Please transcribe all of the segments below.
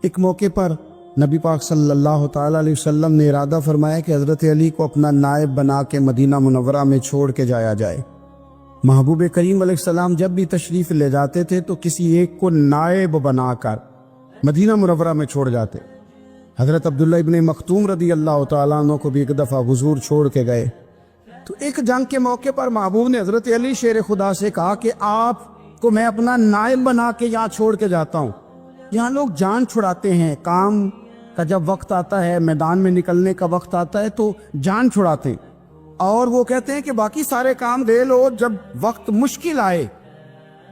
ایک موقع پر نبی پاک صلی اللہ تعالیٰ علیہ وسلم نے ارادہ فرمایا کہ حضرت علی کو اپنا نائب بنا کے مدینہ منورہ میں چھوڑ کے جایا جائے۔ محبوب کریم علیہ السلام جب بھی تشریف لے جاتے تھے تو کسی ایک کو نائب بنا کر مدینہ منورہ میں چھوڑ جاتے۔ حضرت عبداللہ ابن مختوم رضی اللہ تعالیٰ عنہ کو بھی ایک دفعہ حضور چھوڑ کے گئے تو ایک جنگ کے موقع پر محبوب نے حضرت علی شیر خدا سے کہا کہ آپ کو میں اپنا نائب بنا کے یہاں چھوڑ کے جاتا ہوں۔ یہاں لوگ جان چھڑاتے ہیں، کام کا جب وقت آتا ہے، میدان میں نکلنے کا وقت آتا ہے تو جان چھڑاتے ہیں، اور وہ کہتے ہیں کہ باقی سارے کام دے لو، جب وقت مشکل آئے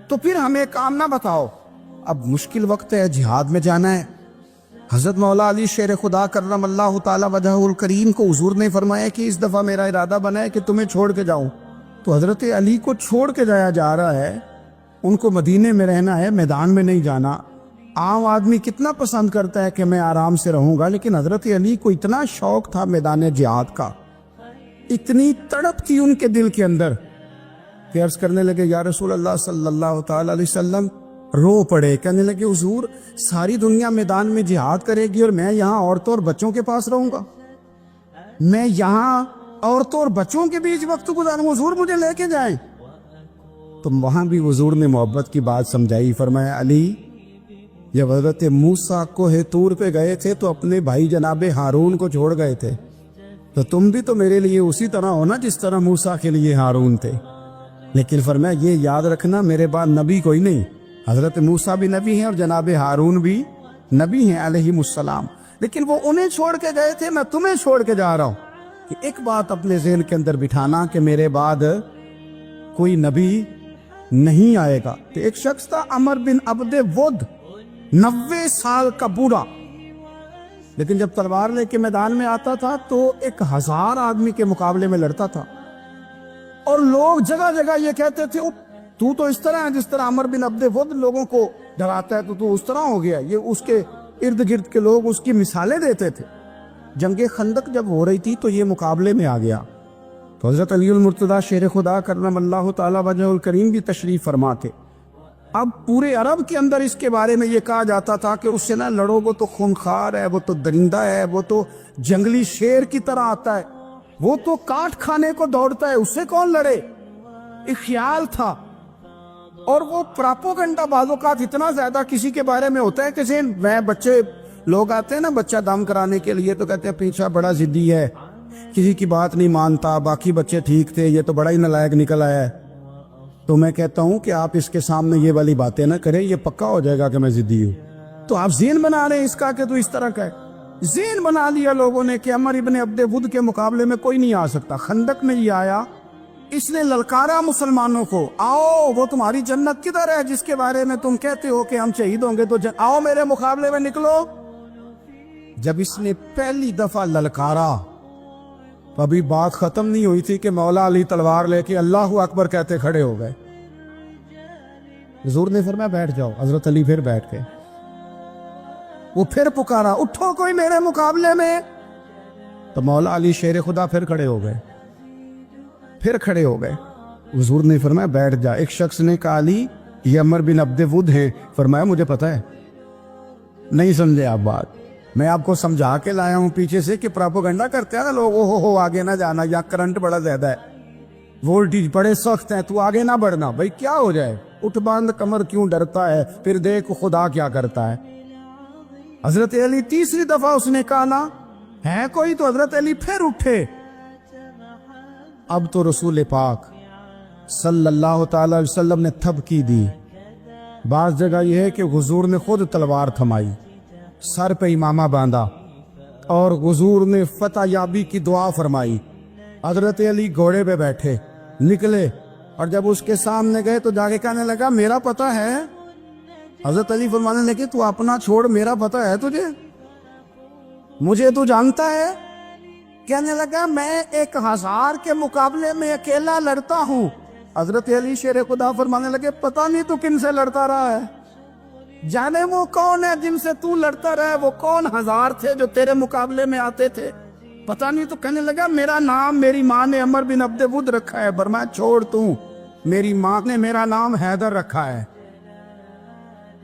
تو پھر ہمیں کام نہ بتاؤ۔ اب مشکل وقت ہے، جہاد میں جانا ہے۔ حضرت مولا علی شیر خدا کرم اللہ تعالی وجہہ الکریم کو حضور نے فرمایا کہ اس دفعہ میرا ارادہ بنا ہے کہ تمہیں چھوڑ کے جاؤں۔ تو حضرت علی کو چھوڑ کے جایا جا رہا ہے، ان کو مدینے میں رہنا ہے، میدان میں نہیں جانا۔ عام آدمی کتنا پسند کرتا ہے کہ میں آرام سے رہوں گا، لیکن حضرت علی کو اتنا شوق تھا میدان جہاد کا، اتنی تڑپ تھی ان کے دل کے اندر کہ عرض کرنے لگے یا رسول اللہ صلی اللہ تعالی علیہ وسلم، رو پڑے، کہنے لگے حضور ساری دنیا میدان میں جہاد کرے گی اور میں یہاں عورتوں اور بچوں کے پاس رہوں گا، میں یہاں عورتوں اور بچوں کے بیچ وقت گزاروں، حضور مجھے لے کے جائیں۔ تو وہاں بھی حضور نے محبت کی بات سمجھائی، فرمایا علی جب حضرت موسیٰ کوہ طور پہ گئے تھے تو اپنے بھائی جناب ہارون کو چھوڑ گئے تھے، تو تم بھی تو میرے لیے اسی طرح ہونا جس طرح موسیٰ کے لیے ہارون تھے۔ لیکن فرمایا یہ یاد رکھنا میرے بعد نبی کوئی نہیں، حضرت موسیٰ بھی نبی ہیں اور جناب ہارون بھی نبی ہیں علیہم السلام، لیکن وہ انہیں چھوڑ کے گئے تھے، میں تمہیں چھوڑ کے جا رہا ہوں۔ کہ ایک بات اپنے ذہن کے اندر بٹھانا کہ میرے بعد کوئی نبی نہیں آئے گا۔ تو ایک شخص تھا عمر بن عبد ود، 90 سال کا بوڑھا، لیکن جب تلوار لے کے میدان میں آتا تھا تو 1000 آدمی کے مقابلے میں لڑتا تھا، اور لوگ جگہ جگہ یہ کہتے تھے تو اس طرح ہے جس طرح عمر بن عبد ود لوگوں کو ڈراتا ہے، تو اس طرح ہو گیا۔ یہ اس کے ارد گرد کے لوگ اس کی مثالیں دیتے تھے۔ جنگ خندق جب ہو رہی تھی تو یہ مقابلے میں آ گیا، تو حضرت علی المرتضیٰ شیر خدا کرم اللہ تعالی وجہ الکریم بھی تشریف فرما تھے۔ اب پورے عرب کے اندر اس کے بارے میں یہ کہا جاتا تھا کہ اس سے نہ لڑو، وہ تو خونخوار ہے، وہ تو درندہ ہے، وہ تو جنگلی شیر کی طرح آتا ہے، وہ تو کاٹ کھانے کو دوڑتا ہے، اس سے کون لڑے۔ ایک خیال تھا، اور وہ پراپوگنڈا بعض اوقات اتنا زیادہ کسی کے بارے میں ہوتا ہے کہ میں بچے لوگ آتے ہیں نا بچہ دم کرانے کے لیے تو کہتے ہیں پیچھا بڑا ضدی ہے، کسی کی بات نہیں مانتا، باقی بچے ٹھیک تھے، یہ تو بڑا ہی نالائق نکل آیا ہے۔ تو میں کہتا ہوں کہ آپ اس کے سامنے یہ والی باتیں نہ کریں، یہ پکا ہو جائے گا کہ میں ضدی ہوں۔ تو آپ ذہن بنا رہے ہیں اس کا کہ تو اس طرح کا ہے، ذہن بنا لیا لوگوں نے کہ عمر ابن عبد ود کے مقابلے میں کوئی نہیں آ سکتا۔ خندق میں یہ آیا، اس نے للکارا مسلمانوں کو، آؤ وہ تمہاری جنت کدھر ہے جس کے بارے میں تم کہتے ہو کہ ہم شہید ہوں گے، تو آؤ میرے مقابلے میں نکلو۔ جب اس نے پہلی دفعہ للکارا، ابھی بات ختم نہیں ہوئی تھی کہ مولا علی تلوار لے کے اللہ اکبر کہتے کھڑے ہو گئے۔ حضور نے فرمایا بیٹھ جاؤ، حضرت علی پھر بیٹھ گئے۔ وہ پھر پکارا اٹھو کوئی میرے مقابلے میں، تو مولا علی شیر خدا پھر کھڑے ہو گئے، پھر کھڑے ہو گئے۔ حضور نے فرمایا بیٹھ جا۔ ایک شخص نے کہا علی یہ عمر بن عبد ود ہیں، فرمایا مجھے پتا ہے، نہیں سمجھے آپ بات، میں آپ کو سمجھا کے لایا ہوں پیچھے سے کہ پراپوگنڈا کرتے ہیں نا لوگ، ہو آگے نہ جانا، یا کرنٹ بڑا زیادہ ہے، وولٹیج بڑے سخت ہیں، تو آگے نہ بڑھنا۔ بھائی کیا ہو جائے، اٹھ باندھ کمر کیوں ڈرتا ہے، پھر دیکھ خدا کیا کرتا ہے۔ حضرت علی تیسری دفعہ اس نے کہا نا ہے کوئی، تو حضرت علی پھر اٹھے۔ اب تو رسول پاک صلی اللہ تعالی علیہ وسلم نے تھپکی دی۔ بعض جگہ یہ ہے کہ حضور نے خود تلوار تھمائی، سر پہ امامہ باندھا، اور حضور نے فتح یابی کی دعا فرمائی۔ حضرت علی گھوڑے پہ بیٹھے نکلے، اور جب اس کے سامنے گئے تو جا کے کہنے لگا میرا پتہ ہے۔ حضرت علی فرمانے لگے تو اپنا چھوڑ، میرا پتہ ہے تجھے، مجھے تو جانتا ہے۔ کہنے لگا میں 1000 کے مقابلے میں اکیلا لڑتا ہوں۔ حضرت علی شیر خدا فرمانے لگے پتہ نہیں تو کن سے لڑتا رہا ہے، جانے وہ کون ہے جن سے تو لڑتا رہا ہے، وہ کون 1000 تھے جو تیرے مقابلے میں آتے تھے، پتہ نہیں۔ تو کہنے لگا میرا نام میری ماں نے عمر بن عبد ود رکھا ہے۔ فرمایا چھوڑ تو، میری ماں نے میرا نام حیدر رکھا ہے۔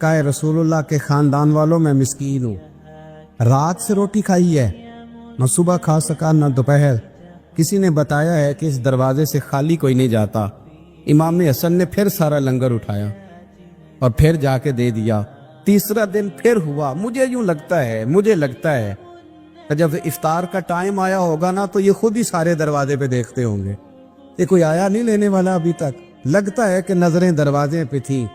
کہا اے رسول اللہ کے خاندان والوں میں مسکین ہوں، رات سے روٹی کھائی ہے، نہ صبح کھا سکا نہ دوپہر۔ کسی نے بتایا ہے کہ اس دروازے سے خالی کوئی نہیں جاتا۔ امام حسن نے پھر سارا لنگر اٹھایا اور پھر جا کے دے دیا۔ تیسرا دن پھر ہوا۔ مجھے لگتا ہے کہ جب افطار کا ٹائم آیا ہوگا نا تو یہ خود ہی سارے دروازے پہ دیکھتے ہوں گے کہ کوئی آیا نہیں لینے والا ابھی تک۔ لگتا ہے کہ نظریں دروازے پہ تھیں۔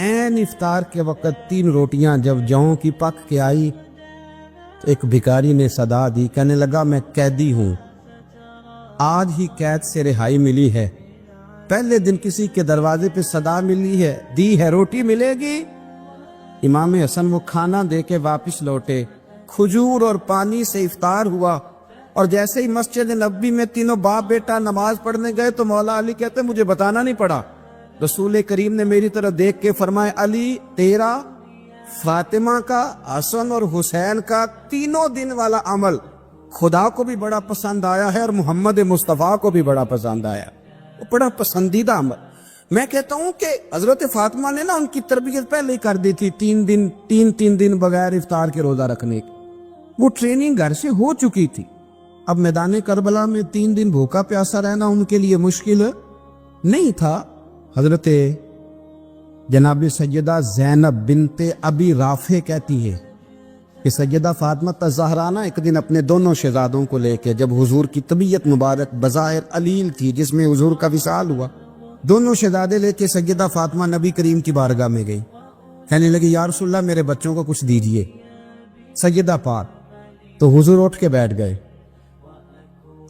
عین افطار کے وقت 3 روٹیاں جب جوں کی پک کے آئی تو ایک بھکاری نے صدا دی، کہنے لگا میں قیدی ہوں، آج ہی قید سے رہائی ملی ہے، پہلے دن کسی کے دروازے پہ صدا دی ہے روٹی ملے گی۔ امام حسن وہ کھانا دے کے واپس لوٹے، کھجور اور پانی سے افطار ہوا، اور جیسے ہی مسجد نبوی میں تینوں باپ بیٹا نماز پڑھنے گئے تو مولا علی کہتے مجھے بتانا نہیں پڑا، رسول کریم نے میری طرف دیکھ کے فرمایا علی تیرا، فاطمہ کا، حسن اور حسین کا تینوں دن والا عمل خدا کو بھی بڑا پسند آیا ہے اور محمد مصطفیٰ کو بھی بڑا پسند آیا، وہ بڑا پسندیدہ عمل۔ میں کہتا ہوں کہ حضرت فاطمہ نے نا ان کی تربیت پہلے ہی کر دی تھی، 3 دن بغیر افطار کے روزہ رکھنے کی، وہ ٹریننگ گھر سے ہو چکی تھی۔ اب میدان کربلا میں 3 دن بھوکا پیاسا رہنا ان کے لیے مشکل نہیں تھا۔ حضرت جناب سیدہ زینب بنت ابی رافع کہتی ہے کہ سیدہ فاطمہ الزہرا ایک دن اپنے دونوں شہزادوں کو لے کے، جب حضور کی طبیعت مبارک بظاہر علیل تھی جس میں حضور کا وصال ہوا، دونوں شہزادے لے کے سیدہ فاطمہ نبی کریم کی بارگاہ میں گئی، کہنے لگی یا رسول اللہ میرے بچوں کو کچھ دیجئے۔ سیدہ پاک تو حضور اٹھ کے بیٹھ گئے،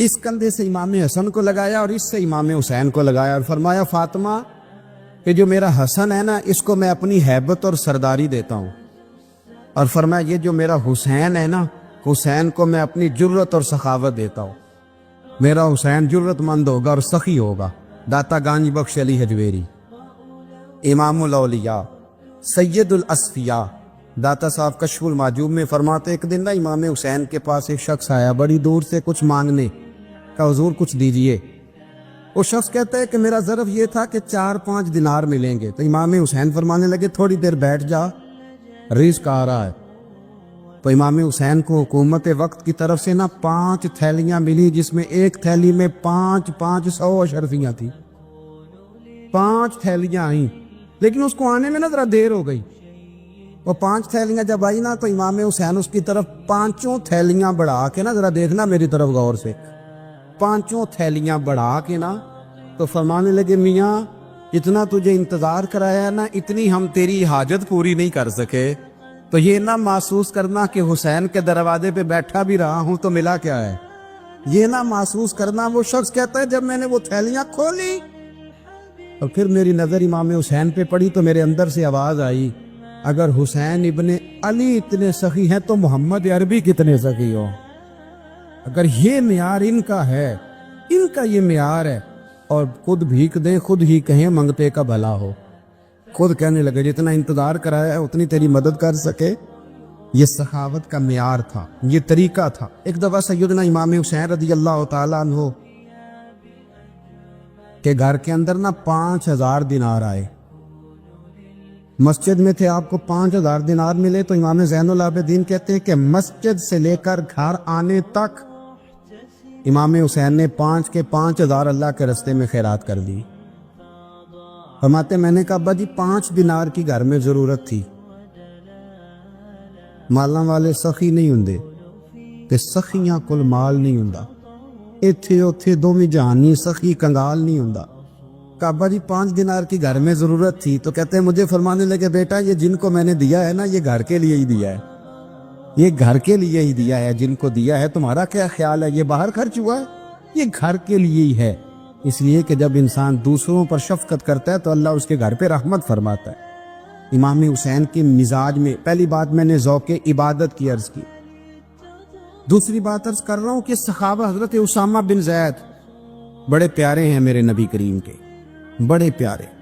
اس کندھے سے امام حسن کو لگایا اور اس سے امام حسین کو لگایا اور فرمایا فاطمہ کہ جو میرا حسن ہے نا اس کو میں اپنی ہیبت اور سرداری دیتا ہوں، اور فرمایا یہ جو میرا حسین ہے نا حسین کو میں اپنی جرت اور سخاوت دیتا ہوں، میرا حسین جرت مند ہوگا اور سخی ہوگا۔ داتا گانج بخش علی حجویری، امام الاولیاء، سید الاصفیاء، داتا صاحب کشف المعجوب میں فرماتے ایک دن نا امام حسین کے پاس ایک شخص آیا بڑی دور سے کچھ مانگنے کا، حضور کچھ دیجئے۔ وہ شخص کہتا ہے کہ میرا ظرف یہ تھا کہ 4-5 دینار ملیں گے، تو امام حسین فرمانے لگے تھوڑی دیر بیٹھ جا، رزق آ رہا ہے۔ تو امام حسین کو حکومت وقت کی طرف سے نا 5 تھیلیاں ملی، جس میں ایک تھیلی میں 500 اشرفیاں تھی، 5 تھیلیاں آئیں، لیکن اس کو آنے میں نا ذرا دیر ہو گئی۔ وہ 5 تھیلیاں جب آئی نا تو امام حسین اس کی طرف 5 تھیلیاں بڑھا کے نا، ذرا دیکھنا میری طرف غور سے، 5 تھیلیاں بڑھا کے نا تو فرمانے لگے میاں اتنا تجھے انتظار کرایا نا اتنی ہم تیری حاجت پوری نہیں کر سکے، تو یہ نہ محسوس کرنا کہ حسین کے دروازے پہ بیٹھا بھی رہا ہوں تو ملا کیا ہے، یہ نہ محسوس کرنا۔ وہ شخص کہتا ہے جب میں نے وہ تھیلیاں کھولی اور پھر میری نظر امام حسین پہ پڑی تو میرے اندر سے آواز آئی اگر حسین ابن علی اتنے سخی ہیں تو محمد عربی کتنے سخی ہو۔ اگر یہ معیار ان کا ہے، ان کا یہ معیار ہے، اور خود بھیک دیں خود ہی کہیں منگتے کا بھلا ہو، خود کہنے لگے جتنا انتظار کرایا ہے اتنی تیری مدد کر سکے۔ یہ سخاوت کا معیار تھا، یہ طریقہ تھا۔ ایک دفعہ سیدنا امام حسین رضی اللہ تعالیٰ عنہ کے گھر کے اندر نا 5000 دینار آئے، مسجد میں تھے، آپ کو 5000 دینار ملے تو امام زین العابدین کہتے ہیں کہ مسجد سے لے کر گھر آنے تک امام حسین نے 5 کے 5000 اللہ کے رستے میں خیرات کر دی۔ فرماتے میں نے کہا ابا جی 5 دینار کی گھر میں ضرورت تھی، مالاں والے سخی نہیں ہوندے تے سخیاں کل مال نہیں ہوندا، ایتھے اوتھے دوویں جہانی سخی کنگال نہیں ہوندا۔ کہا ابا جی 5 دینار کی گھر میں ضرورت تھی، تو کہتے ہیں مجھے فرمانے لگے بیٹا یہ جن کو میں نے دیا ہے نا یہ گھر کے لیے ہی دیا ہے، یہ گھر کے لیے ہی دیا ہے، جن کو دیا ہے تمہارا کیا خیال ہے، یہ باہر خرچ ہوا ہے، یہ گھر کے لیے ہی ہے۔ اس لیے کہ جب انسان دوسروں پر شفقت کرتا ہے تو اللہ اس کے گھر پہ رحمت فرماتا ہے۔ امام حسین کے مزاج میں پہلی بات میں نے ذوق عبادت کی عرض کی، دوسری بات عرض کر رہا ہوں کہ صحابہ حضرت اسامہ بن زید بڑے پیارے ہیں میرے نبی کریم کے، بڑے پیارے۔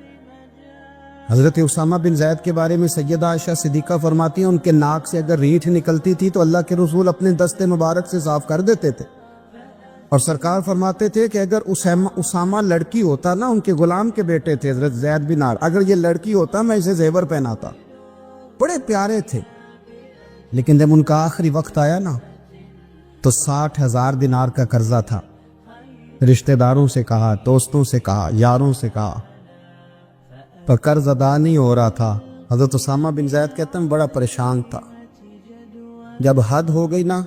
حضرت اسامہ بن زید کے بارے میں سیدہ عائشہ صدیقہ فرماتی ہیں ان کے ناک سے اگر ریٹھ نکلتی تھی تو اللہ کے رسول اپنے دست مبارک سے صاف کر دیتے تھے، اور سرکار فرماتے تھے کہ اگر اسامہ لڑکی ہوتا نا، ان کے غلام کے بیٹے تھے حضرت زید بن عار، اگر یہ لڑکی ہوتا میں اسے زیور پہناتا، بڑے پیارے تھے، لیکن جب ان کا آخری وقت آیا نا تو 60,000 دینار کا قرضہ تھا۔ رشتہ داروں سے کہا، دوستوں سے کہا، یاروں سے کہا، پر قرض ادا نہیں ہو رہا تھا۔ حضرت اسامہ بن زید کہتے ہیں بڑا پریشان تھا۔ جب حد ہو گئی نا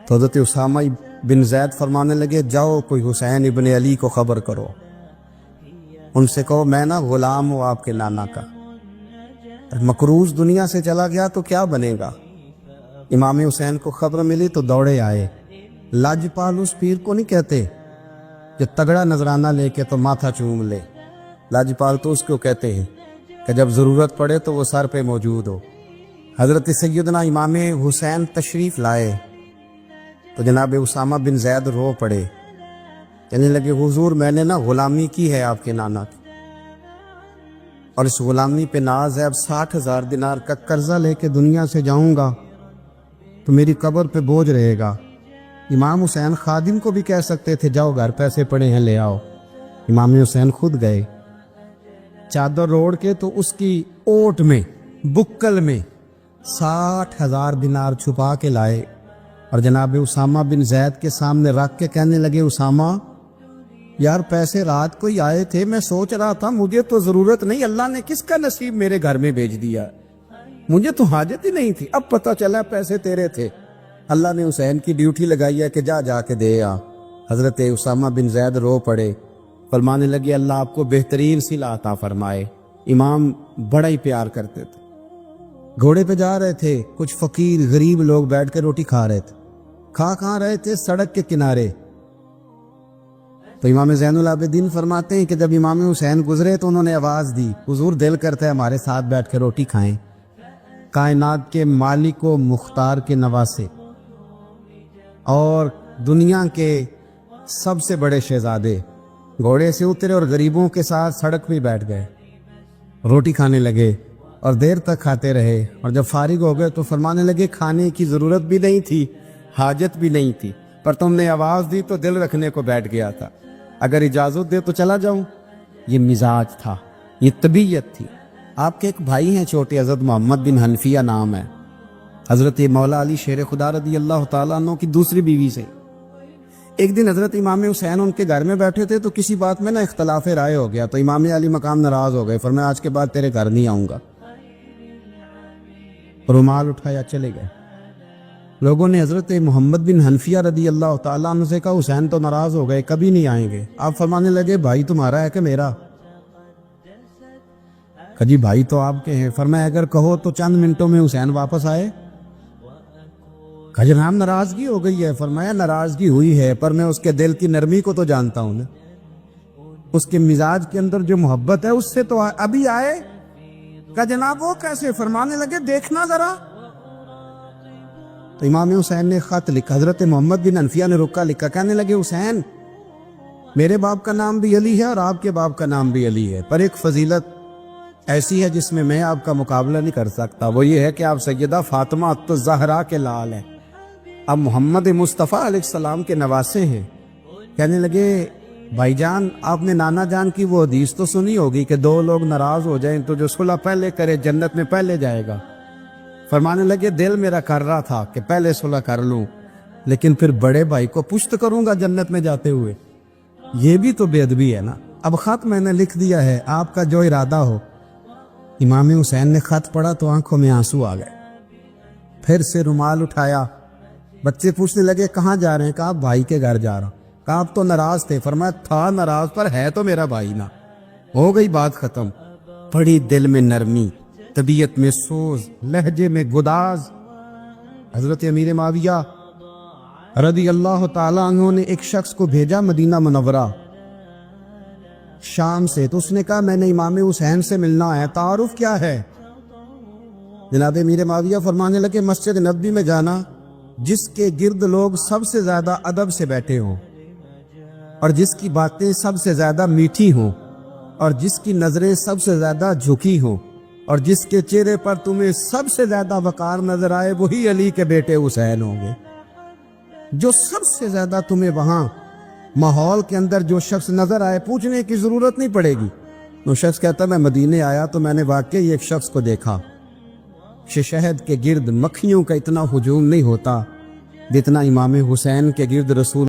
تو حضرت اسامہ بن زید فرمانے لگے، جاؤ کوئی حسین ابن علی کو خبر کرو، ان سے کہو میں نا غلام ہوں آپ کے نانا کا، مقروض دنیا سے چلا گیا تو کیا بنے گا۔ امام حسین کو خبر ملی تو دوڑے آئے۔ لاجپال اس پیر کو نہیں کہتے جو تگڑا نذرانہ لے کے تو ماتھا چوم لے، لاجپال تو اس کو کہتے ہیں کہ جب ضرورت پڑے تو وہ سر پہ موجود ہو۔ حضرت سیدنا امام حسین تشریف لائے تو جناب اسامہ بن زید رو پڑے، کہنے لگے حضور میں نے نا غلامی کی ہے آپ کے نانا کی، اور اس غلامی پہ ناز ہے، اب 60,000 دینار کا قرضہ لے کے دنیا سے جاؤں گا تو میری قبر پہ بوجھ رہے گا۔ امام حسین خادم کو بھی کہہ سکتے تھے جاؤ گھر پیسے پڑے ہیں لے آؤ، امام حسین خود گئے، چادر اوڑھ کے تو اس کی اوٹ میں بکل میں 60,000 دینار چھپا کے لائے اور جناب اسامہ بن زید کے سامنے رکھ کے کہنے لگے، اسامہ یار پیسے رات کو ہی آئے تھے، میں سوچ رہا تھا مجھے تو ضرورت نہیں، اللہ نے کس کا نصیب میرے گھر میں بھیج دیا، مجھے تو حاجت ہی نہیں تھی، اب پتہ چلا پیسے تیرے تھے، اللہ نے حسین کی ڈیوٹی لگائی ہے کہ جا کے دے آ۔ حضرت اسامہ بن زید رو پڑے، فرمانے لگے اللہ آپ کو بہترین صلہ عطا فرمائے۔ امام بڑا ہی پیار کرتے تھے، گھوڑے پہ جا رہے تھے، کچھ فقیر غریب لوگ بیٹھ کے روٹی کھا رہے تھے، کھا رہے تھے سڑک کے کنارے، تو امام زین العابدین فرماتے ہیں کہ جب امام حسین گزرے تو انہوں نے آواز دی، حضور دل کرتا ہے ہمارے ساتھ بیٹھ کے روٹی کھائیں۔ کائنات کے مالک و مختار کے نواسے اور دنیا کے سب سے بڑے شہزادے گھوڑے سے اترے اور غریبوں کے ساتھ سڑک پہ بیٹھ گئے، روٹی کھانے لگے اور دیر تک کھاتے رہے، اور جب فارغ ہو گئے تو فرمانے لگے کھانے کی ضرورت بھی نہیں تھی، حاجت بھی نہیں تھی، پر تم نے آواز دی تو دل رکھنے کو بیٹھ گیا تھا، اگر اجازت دے تو چلا جاؤں۔ یہ مزاج تھا، یہ طبیعت تھی۔ آپ کے ایک بھائی ہیں چھوٹے، حضرت محمد بن حنفیہ نام ہے، حضرت مولا علی شیر خدا رضی اللہ تعالیٰ عنہ کی دوسری بیوی سے۔ ایک دن حضرت امام حسین ان کے گھر میں بیٹھے تھے تو کسی بات میں نا اختلاف رائے ہو گیا، تو امام علی مقام ناراض ہو گئے، فرمایا آج کے بعد تیرے گھر نہیں آؤں گا، رومال اٹھایا چلے گئے۔ لوگوں نے حضرت محمد بن حنفیہ رضی اللہ تعالیٰ عنہ سے کہا حسین تو ناراض ہو گئے، کبھی نہیں آئیں گے۔ آپ فرمانے لگے بھائی تمہارا ہے کہ میرا؟ کہا جی بھائی تو آپ کے ہیں۔ فرمایا اگر کہو تو چند منٹوں میں حسین واپس آئے؟ کہا جناب ناراضگی ہو گئی ہے۔ فرمایا ناراضگی ہوئی ہے پر میں اس کے دل کی نرمی کو تو جانتا ہوں نا، اس کے مزاج کے اندر جو محبت ہے اس سے تو ابھی آئے۔ کہا جناب وہ کیسے؟ فرمانے لگے دیکھنا ذرا۔ تو امام حسین نے خط لکھا، حضرت محمد بن حنفیہ نے رکا لکھا، کہنے لگے حسین میرے باپ کا نام بھی علی ہے اور آپ کے باپ کا نام بھی علی ہے، پر ایک فضیلت ایسی ہے جس میں میں آپ کا مقابلہ نہیں کر سکتا، وہ یہ ہے کہ آپ سیدہ فاطمہ الزہرا کے لال ہیں، آپ محمد مصطفیٰ علیہ السلام کے نواسے ہیں۔ کہنے لگے بھائی جان آپ نے نانا جان کی وہ حدیث تو سنی ہوگی کہ دو لوگ ناراض ہو جائیں تو جو صلح پہلے کرے جنت میں پہلے جائے گا۔ فرمانے لگے دل میرا کر رہا تھا کہ پہلے صلح کر لوں، لیکن پھر بڑے بھائی کو پشت کروں گا جنت میں جاتے ہوئے، یہ بھی تو بے ادبی ہے نا۔ اب خط میں نے لکھ دیا ہے، آپ کا جو ارادہ ہو۔ امام حسین نے خط پڑھا تو آنکھوں میں آنسو آ گئے، پھر سے رومال اٹھایا۔ بچے پوچھنے لگے کہاں جا رہے ہیں؟ کہا بھائی کے گھر جا رہا ہوں۔ کہا آپ تو ناراض تھے؟ فرمایا تھا ناراض پر ہے تو میرا بھائی نا، ہو گئی بات ختم۔ بڑی دل میں نرمی، طبیعت میں سوز، لہجے میں گداز۔ حضرت امیر معاویہ رضی اللہ تعالیٰ عنہ نے ایک شخص کو بھیجا مدینہ منورہ شام سے، تو اس نے کہا میں نے امام حسین سے ملنا ہے، تعارف کیا ہے؟ جناب امیر معاویہ فرمانے لگے مسجد نبوی میں جانا جس کے گرد لوگ سب سے زیادہ ادب سے بیٹھے ہوں اور جس کی باتیں سب سے زیادہ میٹھی ہوں اور جس کی نظریں سب سے زیادہ جھکی ہوں اور جس کے چہرے پر تمہیں سب سے زیادہ وقار نظر آئے وہی علی کے بیٹے حسین ہوں گے۔ جو سب سے زیادہ تمہیں وہاں ماحول کے اندر جو شخص نظر آئے پوچھنے کی ضرورت نہیں پڑے گی۔ وہ شخص کہتا میں مدینے آیا تو میں نے واقعی ایک شخص کو دیکھا، شہد کے گرد مکھیوں کا اتنا ہجوم نہیں ہوتا جتنا امام حسین کے گرد رسول